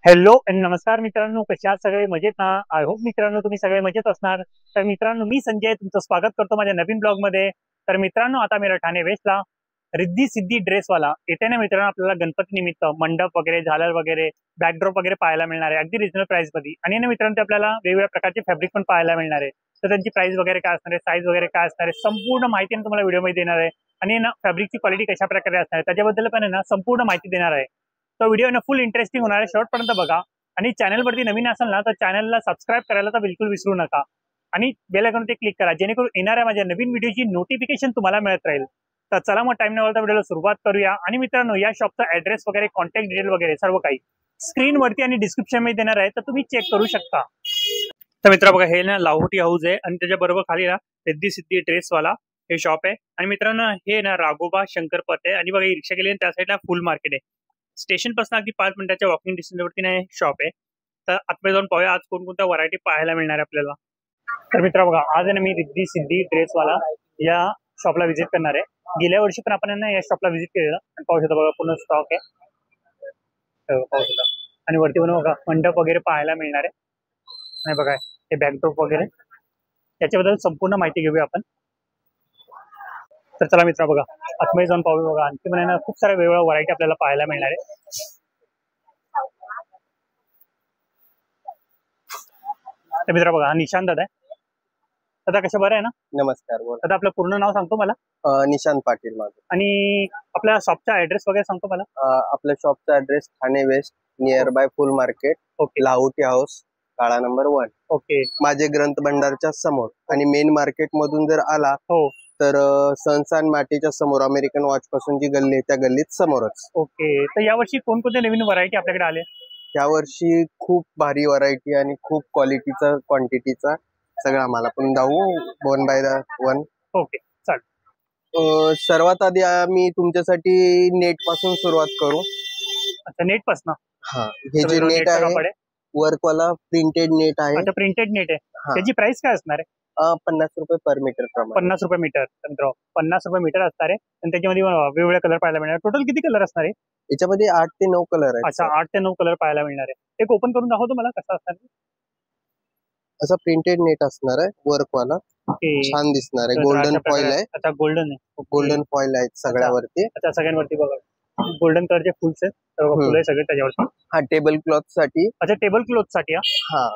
Hello आणि नमस्कार मित्रांनो, कशा आहात सगळे मजेत ना? आय होप मित्रांनो तुम्ही सगळे मजेत असणार. तर मित्रांनो, मी संजय तुमचं स्वागत करतो माझ्या नवीन ब्लॉग मध्ये. तर मित्रांनो, आता मी ठाणे वेस्टला रिद्धी सिद्धी ड्रेसवाला येते ना मित्रांनो. आपल्याला गणपती निमित्त मंडप वगैरे, झालर वगैरे, बॅकड्रॉप वगैरे पाहायला मिळणार आहे अगदी रिजनेबल प्राइस मध्ये. आणि ना मित्रांनो, आपल्याला वेगवेगळ्या प्रकारचे फॅब्रिक पण पाहायला मिळणार आहे. तर त्यांची प्राइस वगैरे काय असणार आहे, साईज वगैरे काय असणार आहे, संपूर्ण माहिती तुम्हाला व्हिडिओमध्ये देणार आहे. आणि ना फॅब्रिकची क्वालिटी कशा प्रकारे असणार आहे त्याच्याबद्दल पण ना संपूर्ण माहिती देणार आहे. तो व्हिडिओ ना फुल इंटरेस्टिंग होणार आहे, शेवटपर्यंत बघा. आणि चॅनलवरती नवीन असाल ना तर चॅनलला सबस्क्राईब करायला तर बिलकुल विसरू नका. आणि बेल आयकॉन ते क्लिक करा, जेणेकरून येणाऱ्या माझ्या नवीन व्हिडिओची नोटिफिकेशन तुम्हाला मिळत राहील. तर चला मग टाइम न घालवता व्हिडिओला सुरुवात करूया. आणि मित्रांनो, या शॉपचा ऍड्रेस वगैरे, कॉन्टॅक्ट डिटेल वगैरे सर्व काही स्क्रीनवरती आणि डिस्क्रिप्शन मध्ये देणार आहे, तर तुम्ही चेक करू शकता. तर मित्र बघा, हे ना लाहोटी हाऊस आहे आणि त्याच्याबरोबर खाली ना रिद्धी सिद्धी ड्रेसवाला हे शॉप आहे. आणि मित्रांनो, हे ना राघोबा शंकरपत आहे. आणि बघा, रिक्षा गेली त्या साईडला फुल मार्केट आहे. स्टेशन पासून अगदी 5 मिनिटाच्या वॉकिंग डिस्टन्सवरती ना शॉप आहे. तर आतमध्ये जाऊन पाहूया आज कोणकोणत्या व्हरायटी पाहायला मिळणार आहे आपल्याला. तर मित्र बघा, आज आहे ना मी रिद्धी सिद्धी ड्रेसवाला या शॉपला व्हिजिट करणार आहे. गेल्या वर्षी पण आपण ना या शॉपला व्हिजिट केलेलं आणि पाहू शकता बघा, पूर्ण स्टॉक आहे. पाहू शकता. आणि वरती पण बघा मंडप वगैरे पाहायला मिळणार आहे. आणि बघा हे बॅकड्रॉप वगैरे, याच्याबद्दल संपूर्ण माहिती घेऊया आपण. तर चला मित्र बघा, आतमध्ये जाऊन पाहूया. बघा आणखी पण ना खूप साऱ्या वेगवेगळ्या व्हरायटी आपल्याला पाहायला मिळणार आहे. तर मित्र बघा, हा निशांत दादा आहे. दादा कशा बरं आहे ना? नमस्कार. बोल. दादा आपलं पूर्ण नाव सांगतो मला? निशांत पाटील माझं. आणि आपल्या शॉपचा ऍड्रेस वगैरे सांगतो मला? आपल्या शॉपचा address Thane west, near by फुल मार्केट, ओके. लाहोटी हाऊस, काळा नंबर 1. ओके. माझे ग्रंथ भंडारच्या समोर. आणि मेन मार्केट मधून जर आला हो तर सनसान माटीच्या समोर अमेरिकन वॉच पासून जी गल्ली आहे त्या गल्लीत समोरच. ओके. तर यावर्षी कोणकोणत्या नवीन व्हरायटी आपल्याकडे आले? यावर्षी खूप भारी व्हरायटी आणि खूप क्वालिटीचा, क्वांटिटीचा सगळं आम्हाला पण दाऊ 1 by 1. ओके चालेल. सर्वात आधी आम्ही तुमच्यासाठी नेट पासून सुरुवात करू. अच्छा, नेट पासून? हा, हे जे नेट आहे वर्क वाला प्रिंटेड नेट आहे. अच्छा, प्रिंटेड नेट आहे. त्याची प्राइस काय असणार आहे? 50 रुपये पर मीटर प्रमाणे. 50 रुपये मीटर. 50 रुपये मीटर असणार आहे. आणि त्याच्यामध्ये वेगवेगळे कलर पाहायला मिळणार. टोटल किती कलर असणार आहे? याच्यामध्ये 8 ते 9 कलर आहेत. अच्छा, 8 ते 9 कलर पाहायला मिळणार आहे. एक ओपन करून दाखवतो मला कसं असणार आहे. असा प्रिंटेड नेट असणार आहे, वर्क वाला. छान दिसणार आहे. गोल्डन फॉइल आहे. अच्छा, गोल्डन आहे. गोल्डन फॉइल आहे सगळ्यावरती. अच्छा, सगळ्यांवरती बघा गोल्डन कलरचे फुल्स आहेत. फुलं सगळे त्याच्यावरती. हा, टेबल क्लॉथ साठी. अच्छा, टेबल क्लॉथ साठी? हा,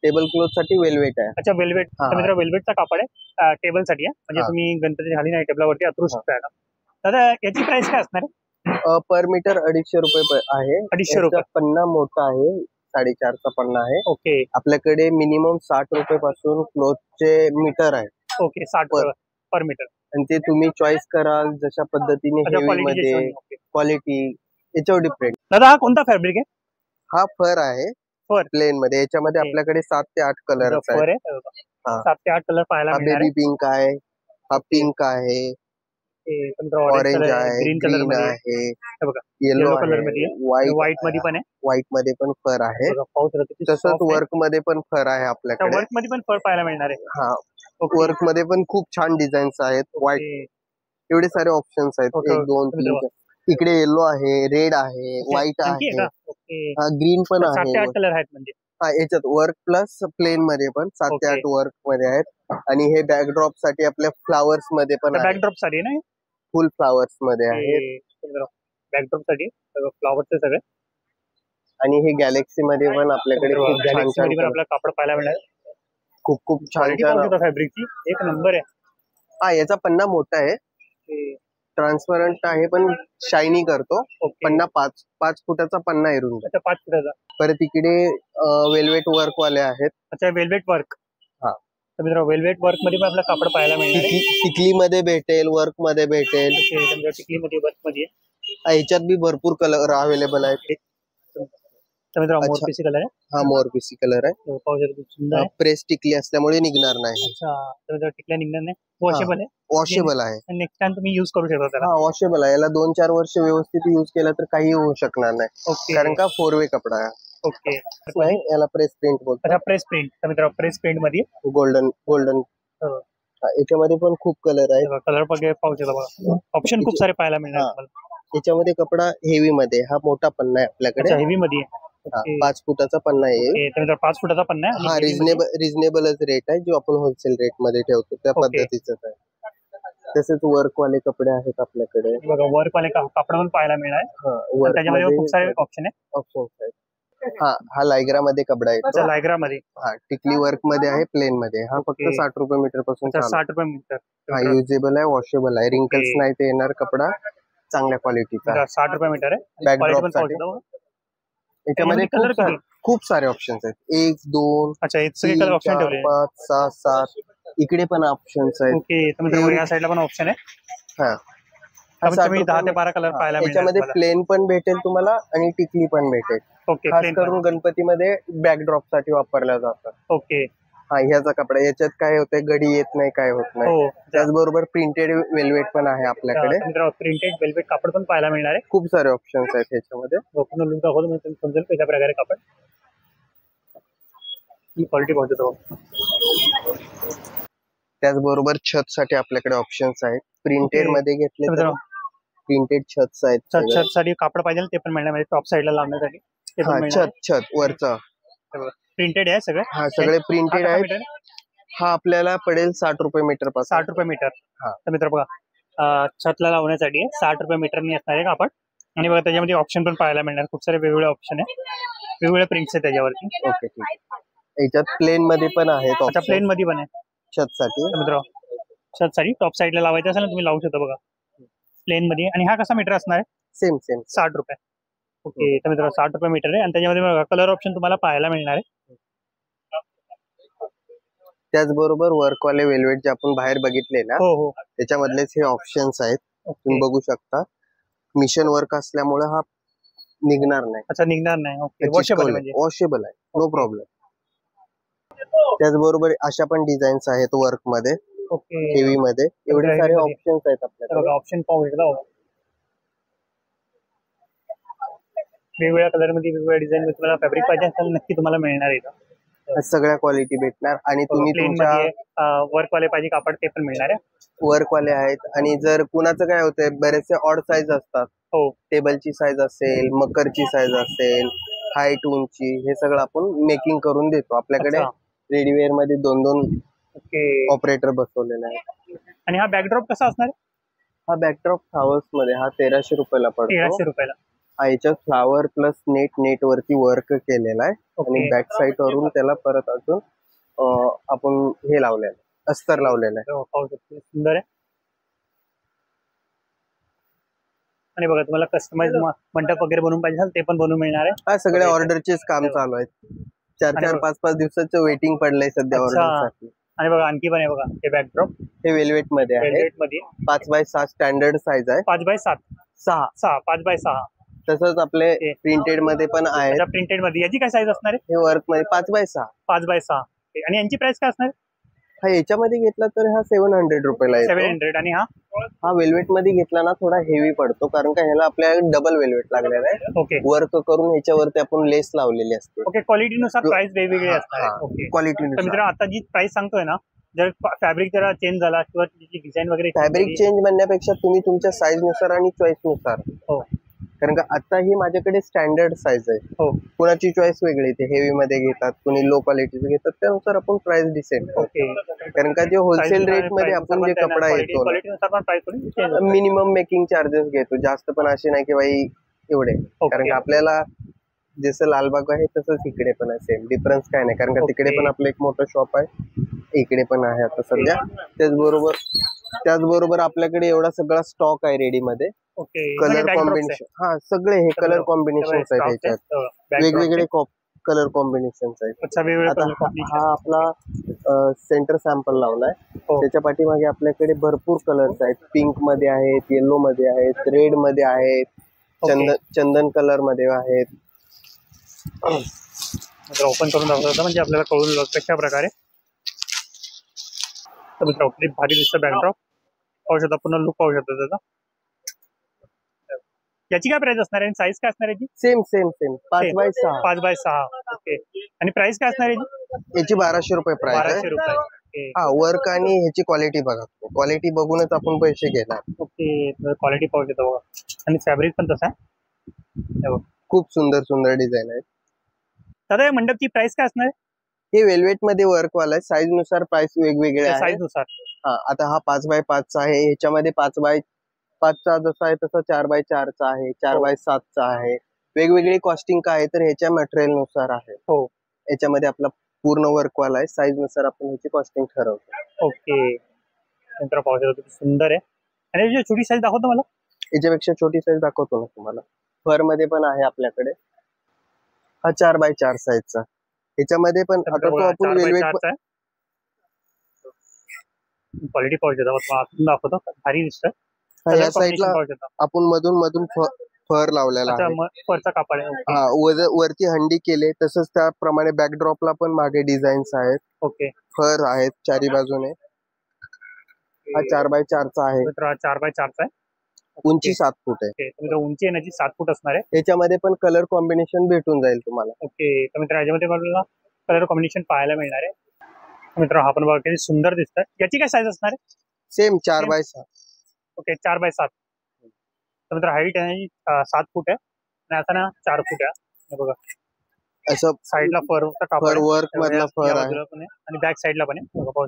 टेबल क्लॉथ साठी वेल्वेट आहे. अच्छा, वेल्वेट. मित्र वेल्वेटचा कापड आहे टेबल साठी. म्हणजे तुम्ही गणपती झाली नाही टेबलावरती अथरू शकता. दादा याची प्राइस काय असणार आहे? पर मीटर 250 रुपये आहे. 250 रुपये. पन्ना मोठा आहे, 4.5चा पन्ना आहे. ओके. आपल्याकडे मिनिमम 60 रुपये पासून क्लॉथचे मीटर आहे. ओके, 60 पर मीटर. आणि ते तुम्ही चॉईस कराल जशा पद्धतीने, हेवी मध्ये, क्वालिटी, याच्यावर डिपेंड. दादा हा कोणता फॅब्रिक आहे? हा फर आहे, फर प्लेन मध्ये. याच्यामध्ये आपल्याकडे 7 ते 8 कलर आहेत. 7 ते 8 कलर पाहायला मिळणार. बेबी पिंक आहे, हा पिंक आहे, ऑरेंज आहे, ग्रीन आहे, येलो कलर मध्ये, व्हाईट मध्ये पण आहे. व्हाईट मध्ये पण फर आहे. तसंच वर्क मध्ये पण फर आहे आपल्याकडे. वर्क मध्ये पण फर पाहायला मिळणार आहे. हा, वर्क मध्ये पण खूप छान डिझाईन्स आहेत. व्हाईट, एवढे सारे ऑप्शन्स आहेत. 1 2 3. इकडे येलो आहे, रेड आहे, व्हाईट आहे, ग्रीन पण आहे. 7 ते 8 कलर आहेत म्हणजे. हा, याच्यात वर्क प्लस प्लेन मध्ये पण 7 ते 8 वर्क मध्ये आहेत. आणि हे बॅकड्रॉप साठी आपल्या फ्लावर्स मध्ये पण, बॅकड्रॉप साठी ना, फुल फ्लावर्स मध्ये आहे. बॅकड्रॉप साठी फ्लावर्सचे सगळे. आणि हे गॅलेक्सी मध्ये पण आपल्याकडे खूप छान छान आपला कापड पाहायला मिळणार. खूप छान छान फॅब्रिकची एक नंबर आहे. हा, याचा पन्ना मोठा आहे, ट्रान्सपरंट आहे, पण शायनी करतो. पन्ना 5 फुटाचा पन्ना आहे रुंद. 5 फुटाचा. परत इकडे वेल्वेट वर्क वाले आहेत. अच्छा, वेल्वेट वर्क. हा, तर मित्रांनो वेल्वेट वर्क मध्ये पण आपला कापड पाहायला मिळणार. टिकली मध्ये भेटेल, वर्क मध्ये भेटेल. टिकली मध्ये, वर्क मध्ये. याच्यात बी भरपूर कलर अवेलेबल आहेत. मोरपीसी कलर आहे. हा, मोरपीसी कलर आहे. प्रेस टिकली असल्यामुळे निघणार नाही. अच्छा, टिकल्या निघणार नाही. वॉशेबल आहे. वॉशेबल आहे. नेक्स्ट टाइम तुम्ही युज करू शकता त्याला. हा, वॉशेबल आहे. याला 2-4 वर्ष व्यवस्थित युज केला तर काही होऊ शकणार नाही. कारण का 4 वे कपडा आहे. ओके. नाही, याला प्रेस प्रिंट बोलतात. अच्छा, प्रेस प्रिंट. तर मित्रांनो प्रेस प्रिंट मध्ये गोल्डन याच्यामध्ये पण खूप कलर आहे. कलर वगैरे पाहू शकता बघा. ऑप्शन खूप सारे पाहायला मिळणार. याच्यामध्ये कपडा हेवी मध्ये, हा मोठा पन्ना आहे आपल्याकडे. हेवी मध्ये. 5 फुटाचा पन्ना आहे. त्यानंतर 5 फुटाचा पन्ना आहे. हा रिजनेबलच रेट आहे, जो आपण होलसेल रेट मध्ये ठेवतो त्या पद्धतीचं आहे. तसेच वर्क वाले कपडे आहेत आपल्याकडे. बघा वर्क वाले कपडे पण पाहायला मिळणार. त्याच्यामध्ये खूप सारे ऑप्शन आहेत. हा लायग्रा मध्ये कपडा आहे. लायग्रा मध्ये टिकली वर्क मध्ये आहे, प्लेन मध्ये. हा फक्त 60 रुपये मीटर पासून. 60 रुपये मीटर. हा युजेबल आहे, वॉशेबल आहे, रिंकल्स नाही ते येणार कपडा, चांगल्या क्वालिटीचा. 60 रुपये मीटर आहे. बॅकड्रॉप साठी याच्यामध्ये खूप सारे ऑप्शन्स आहेत. 1 2 3 4 5 6 7 इकडे पण ऑप्शन्स आहेत. या साईडला पण ऑप्शन आहे. हा 10 ते 12 कलर पाहायला मिळेल. याच्यामध्ये प्लेन पण भेटेल तुम्हाला आणि टिकली पण भेटेल. खास करून गणपतीमध्ये बॅकड्रॉप साठी वापरल्या जातात. हा ह्याचा कपडा. याच्यात काय होतंय, गडी येत नाही, काय होत नाही. त्याचबरोबर प्रिंटेड वेल्वेट पण आहे आपल्याकडे. प्रिंटेड वेल्वेट कापड पण पाहायला मिळणार आहे. खूप सारे ऑप्शन्स आहेत ह्याच्यामध्ये. समजेल कशा प्रकारे कापड ही क्वालिटी पाहतो. त्याचबरोबर छत साठी आपल्याकडे ऑप्शन्स आहेत. प्रिंटेड मध्ये घेतले तर प्रिंटेड छत आहेत. छत साठी कापड पाहिजे ते पण मिळणार. टॉप साईडला लावण्यासाठी छत वरचा प्रिंटेड आहे सगळे. हा सगळे प्रिंटेड आहे. हा आपल्याला पडेल 60 रुपये मीटर पासून. 60 रुपये मीटर. तर मित्र बघा छतला लावण्यासाठी 60 रुपये मीटरनी असणार आहे कापड. आणि बघा त्याच्यामध्ये ऑप्शन पण पाहायला मिळणार. खूप सारे वेगवेगळे ऑप्शन आहे, वेगवेगळे प्रिंट्स आहे त्याच्यावरती. ओके ठीक आहे. याच्यात प्लेन मध्ये पण आहेत. अच्छा प्लेन मध्ये पण आहे छत साठी. मित्र छत साठी टॉप साईडला लावायचं असेल ना तुम्ही लावू शकता बघा प्लेन मध्ये. आणि हा कसा मीटर असणार आहे? सेम 60 रुपये. ओके तर मित्र 60 रुपये मीटर आहे. आणि त्याच्यामध्ये कलर ऑप्शन तुम्हाला पाहायला मिळणार आहे. त्याचबरोबर वर्कवाले वेल्वेट जे आपण बाहेर बघितले ना, त्याच्यामधलेच हे ऑप्शन्स आहेत. तुम्ही बघू शकता. मिशन वर्क असल्यामुळे हा निघणार नाही. अच्छा निघणार नाही. वॉशेबल आहे, नो प्रॉब्लेम. त्याचबरोबर अशा पण डिझाईन्स आहेत वर्क मध्ये, हेवी मध्ये. एवढे सारे ऑप्शन्स आहेत आपल्याकडे. ऑप्शन पाहू शकता. वेगवेगळ्या कलर मध्ये वेगवेगळ्या डिझाईन मध्ये तुम्हाला फॅब्रिक पाहिजे असेल नक्की तुम्हाला मिळणार आहे. सगळ्या क्वालिटी भेटणार. आणि तुम्ही तुमच्या वर्क वाले पाहिजे कापड ते पण मिळणार आहे. वर्क वाले आहेत. आणि जर कुणाचं काय होतंय, बरेचसे ऑड साईज असतात. टेबलची साईज असेल, मकरची साईज असेल, हाईट उंची, हे सगळं आपण मेकिंग करून देतो. आपल्याकडे रेडीवेअर मध्ये 2 ऑपरेटर बसवलेले आहेत. आणि हा बॅकड्रॉप कसा असणार आहे? हा बॅकड्रॉप फ्लावर्स मध्ये हा 1300 रुपयाला पडतो. 1300 रुपयाला. याच्यात फ्लावर प्लस नेट वरती वर्क केलेला आहे. आणि बॅक साइड वरून त्याला परत अजून आपण हे लावलेलं आहे, अस्तर लावलेलं आहे. सुंदर आहे. आणि बघा तुम्हाला कस्टमाइज मंडप वगैरे बनवून पाहिजे ते पण बनवून मिळणार आहे. हा सगळ्या ऑर्डरचेच काम चालू आहेत. 4-4 5-5 दिवसाचं वेटिंग पडलंय सध्या ऑर्डरसाठी. आणि बघा आणखी पण आहे बघा हे बॅकड्रॉप. हे वेल्वेट मध्ये आहे. 5x6 स्टँडर्ड साईज आहे. 5x7 5x6. तसंच आपले प्रिंटेड मध्ये पण आहे. प्रिंटेड मध्ये याची काय साईज असणार आहे? हे वर्क मध्ये 5x6. 5x6. आणि यांची प्राइस काय असणार? हा याच्यामध्ये घेतला तर हा 700 रुपयाला आहे. 700. आणि हा वेल्वेट मध्ये घेतला ना थोडा हेवी पडतो, कारण का ह्याला आपल्याला डबल वेल्वेट लागलेला आहे. वर्क करून ह्याच्यावरती आपण लेस लावलेली असते. क्वालिटी नुसार प्राइस वेगवेगळी असणार. क्वालिटी मित्र आता जी प्राइस सांगतोय ना, जर फॅब्रिक जरा चेंज झाला किंवा डिझाईन वगैरे, फॅब्रिक चेंज म्हणण्यापेक्षा तुम्ही तुमच्या साईज नुसार आणि चॉईस नुसार. कारण का आता ही माझ्याकडे स्टँडर्ड साईज आहे. कुणाची चॉईस वेगळी येते. हेवी मध्ये घेतात, कुणी लो क्वालिटीचे घेतात, त्यानुसार आपण प्राइस डिसाइड करतो. कारण का जे होलसेल रेट मध्ये आपण जे कपडा येतो मिनिमम मेकिंग चार्जेस घेतो. जास्त पण असे नाही की बाई एवढे. कारण का आपल्याला जसं लालबाग आहे तसंच इकडे पण आहे, सेम डिफरन्स काय नाही. कारण का तिकडे पण आपलं एक मोठं शॉप आहे, इकडे पण आहे आता सध्या. त्याचबरोबर आपल्याकडे एवढा सगळा स्टॉक आहे रेडी मध्ये. कलर कॉम्बिनेशन सगळे हे कलर कॉम्बिनेशन आहेत. त्याच्यात वेगवेगळे कलर कॉम्बिनेशन आहेत. हा आपला सेंटर सॅम्पल लावलाय. त्याच्या पाठीमागे आपल्याकडे भरपूर कलर्स आहेत. पिंक मध्ये आहेत, येलो मध्ये आहेत, रेड मध्ये आहेत, चंदन कलर मध्ये आहेत. ओपन करून दाखवता म्हणजे आपल्याला कळून कशा प्रकारे. भारी दिसतं बॅकड्रॉप. पाहू शकता, पुन्हा लुक पाहू शकता त्याचा. याची काय प्राइस असणार आहे? साईज काय असणार आहे? Same 5x6. 5x6. ओके. आणि प्राइस काय असणार आहे? याची 1200 रुपये प्राइस आहे. 1200 रुपये. वर्क आणि ह्याची क्वालिटी बघा. क्वालिटी बघूनच आपण पैसे घेणार. ओके. क्वालिटी पाहू शकता बघा. आणि फॅब्रिक पण तसा आहे. खूप सुंदर डिझाईन आहे. दादा या मंडपची प्राइस काय असणार आहे? हे वेल्वेट मध्ये वर्क वाला आहे, साईज नुसार प्राइस वेगवेगळे आहे. साईज नुसार हा, आता हा 5x5 आहे, ह्याच्यामध्ये 5x5 चा जसा आहे तसा 4x4 चा आहे, 4x7 चा आहे. वेगवेगळी कॉस्टिंग काय आहे तर ह्याच्या मटेरियल नुसार आहे. हो, याच्यामध्ये आपला पूर्ण वर्क वाला आहे, साईज नुसार आपण ह्याची कॉस्टिंग ठरवतो. ओके, नंतर पाहू शकतो सुंदर आहे. आणि याची छोटी साईज दाखवतो मला, याच्यापेक्षा छोटी साईज दाखवतो ना तुम्हाला. फर मध्ये पण आहे आपल्याकडे, हा 4x4 साईजचा. याच्यामध्ये पण आता तो आपण वेल्वेट क्वालिटी पाहू शकतो, दाखवतो भारी दिसतं. या साईडला आपण मधून फर लावलेला आहे, फरचा कापड आहे. हा, वरती हंडी केले, तसंच त्याप्रमाणे बॅकड्रॉपला पण मागे डिझाईन्स आहेत. ओके, फर आहेत चारी बाजूने. हा 4x4 चा आहे, 4x4 चा आहे. उंची 7 फूट आहे. उंची येण्याची 7 फूट असणार आहे. याच्यामध्ये पण कलर कॉम्बिनेशन भेटून जाईल तुम्हाला. ओके, तर मित्र याच्यामध्ये मला कलर कॉम्बिनेशन पाहायला मिळणार आहे. मित्र हा पण बघा किती सुंदर दिसतं. याची काय साईज असणार आहे? Same 4x7. Okay, 4x7. तर मित्र हाईट आहे 7 फूट आहे आणि आता ना 4 फूट आहे. बघा असं साईडला फरचा कापड वर्क मधला फर आहे आणि बॅक साईडला पण आहे. बघा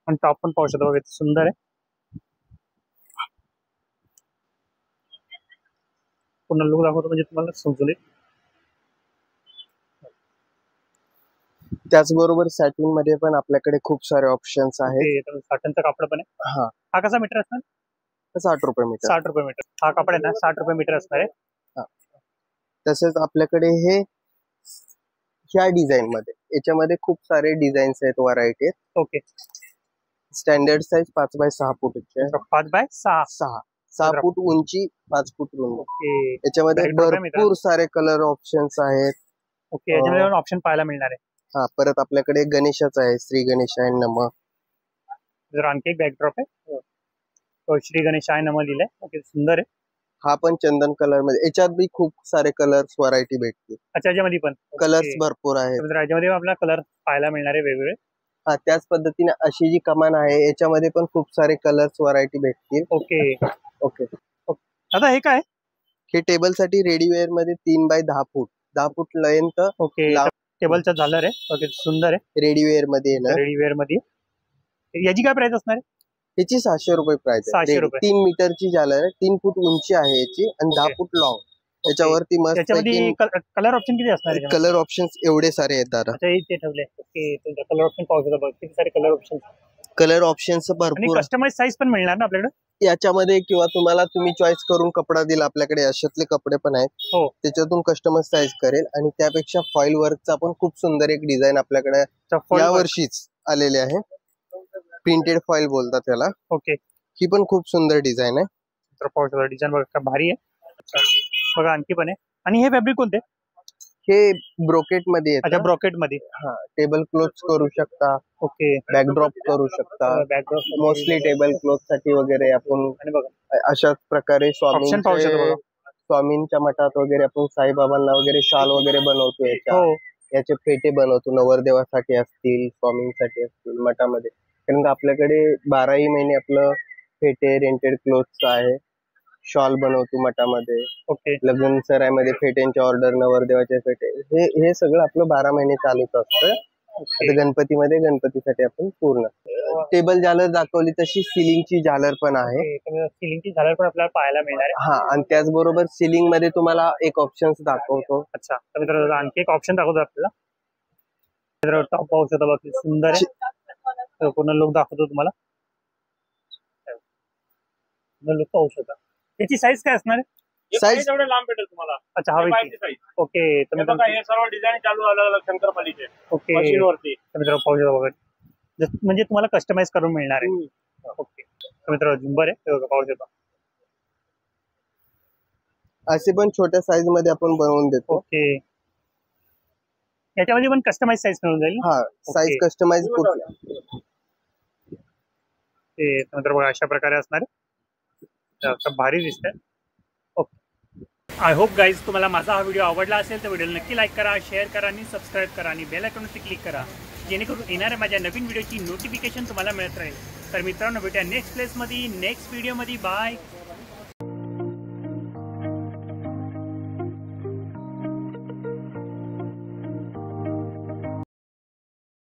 आणि टॉप पण पाहू शकतो, बघा सुंदर आहे. पूर्ण लुक दाखवतो म्हणजे तुम्हाला समजून येईल. त्याचबरोबर सॅटिन मध्ये पण आपल्याकडे खूप सारे ऑप्शन्स आहेत. सॅटिनचं कापड पण आहे. हा कसा मीटर असणार? 60 रुपये मीटर. 60 रुपये मीटर हा कापड आहे ना, 60 रुपये मीटर असणार आहे. तसेच आपल्याकडे हे ह्या डिझाईन मध्ये, याच्यामध्ये खूप सारे डिझाईन्स आहेत, व्हरायटी आहेत. ओके, स्टँडर्ड साईज 5x6 फूटची, 6 फूट उंची, 5 फूट रुंदी. याच्यामध्ये भरपूर सारे कलर ऑप्शन्स आहेत. ओके, याच्यामध्ये ऑप्शन पाहायला मिळणार आहे. हा, परत आपल्याकडे गणेशाचा आहे, श्री गणेशाय नमः. जर आणखी एक बॅकड्रॉप आहे, श्री गणेशाय नमः लिहिलंय. ओके, सुंदर आहे. हा पण चंदन कलर मध्ये, याच्यात बी खूप सारे कलर्स व्हरायटी भेटतील. अच्छा, याच्यामध्ये पण कलर्स भरपूर आहेत. याच्यामध्ये आपल्याला कलर पाहायला मिळणार आहे वेगवेगळे. हा, त्याच पद्धतीने अशी जी कमान आहे याच्यामध्ये पण खूप सारे कलर्स व्हरायटी भेटतील. ओके ओके, आता हे काय? हे टेबल साठी रेडीवेअर मध्ये 3x10 फूट, 10 फूट लेंथ. ओके, टेबलचा झालर आहे. ओके, सुंदर आहे. रेडीवेअर मध्ये येणार. रेडीवेअर मध्ये याची काय प्राइस असणार आहे? याची 600 रुपये प्राइस आहे. 600 रुपये. 3 मीटरची झालर आहे, 3 फूट उंची आहे याची आणि 10 फूट लॉंग. याच्यावरती मस्त कलर ऑप्शन किती असणार आहे? कलर ऑप्शन्स एवढे सारे आहेत दादा. ते ठेवले. ओके, कलर ऑप्शन पाहू शकता, किती सारे कलर ऑप्शन. कलर ऑप्शन्स भरपूर. कस्टमाइज साईज पण मिळणार ना आपल्याकडे याच्यामध्ये, किंवा तुम्ही चॉईस करून कपडा दिला, आपल्याकडे अशातले कपडे पण आहेत. हो, त्याच्यातून कस्टमाइज साईज करेल. आणि त्यापेक्षा फॉईल वर्कचा पण खूप सुंदर एक डिझाईन आपल्याकडे या वर्षीच आलेले आहे. प्रिंटेड फॉईल बोलतात त्याला. ओके, ही पण खूप सुंदर डिझाईन आहे. तर पाहू शकता डिझाईन बघा भारी आहे. बघा आणखी पण आहे. आणि हे फॅब्रिक कोणते? हे ब्रोकेट मध्ये येतं. अच्छा, ब्रोकेट मध्ये. हा, टेबल क्लोथ्स करू शकता. ओके, बॅकड्रॉप करू शकता. बॅकड्रॉप मोस्टली टेबल क्लोथ साठी वगैरे आपण अशाच प्रकारे स्वामींच्या मठात वगैरे आपण साईबाबांना वगैरे शाल वगैरे बनवतो. याचे फेटे बनवतो, नवरदेवासाठी असतील, स्वामींसाठी असतील मठामध्ये. कारण आपल्याकडे 12ही महिने आपलं फेटे रेंटेड क्लोथ्स आहे. शॉल बनवतो मठामध्ये. ओके, लग्न सरायमध्ये फेट्यांचे ऑर्डर, नवरदेवाचे फेटे, हे सगळं आपलं 12 महिने चालूच असतं. आता गणपतीमध्ये गणपतीसाठी आपण पूर्ण टेबल झालर दाखवली, तशी सिलिंगची झालर पण आहे. सिलिंगची झालर पण आपल्याला पाहायला मिळणार आहे. हा, आणि त्याचबरोबर सिलिंग मध्ये तुम्हाला एक ऑप्शन्स दाखवतो. अच्छा, तर आणखी एक ऑप्शन दाखवतो आपल्याला. टॉप पाहू शकता, सुंदर आहे. पूर्ण लुक दाखवतो तुम्हाला. लुक पाहू शकता. याची साईज काय असणार आहे? साईज एवढे लांब भेटेल तुम्हाला. अच्छा, हवी. ओके, तर हे सर्व डिझाईन चालू अलग शंकरपालीचे. ओके, मशीन वरती. तर पाहू शकता बघा, म्हणजे तुम्हाला कस्टमाइज करून मिळणार आहे. ओके, तर मित्र झुंबर आहे, पाहू शकता. असे पण छोट्या साईज मध्ये आपण बनवून देतो. ओके, याच्यामध्ये पण कस्टमाइज साईज मिळून जाईल. हा, साईज कस्टमाइज ते मित्र बघा अशा प्रकारे असणार आहे. भारी दिसतंय. ओके, आय होप गाईज तुम्हाला माझा हा व्हिडिओ आवडला असेल तर व्हिडिओला नक्की लाईक करा, शेअर करा आणि सबस्क्राईब करा आणि बेल आयकॉनवरती क्लिक करा, जेणेकरून येणाऱ्या माझ्या नवीन व्हिडिओची नोटिफिकेशन तुम्हाला मिळत राहील. तर मित्रांनो, भेटूया नेक्स्ट प्लेसमध्ये, नेक्स्ट व्हिडिओमध्ये. बाय.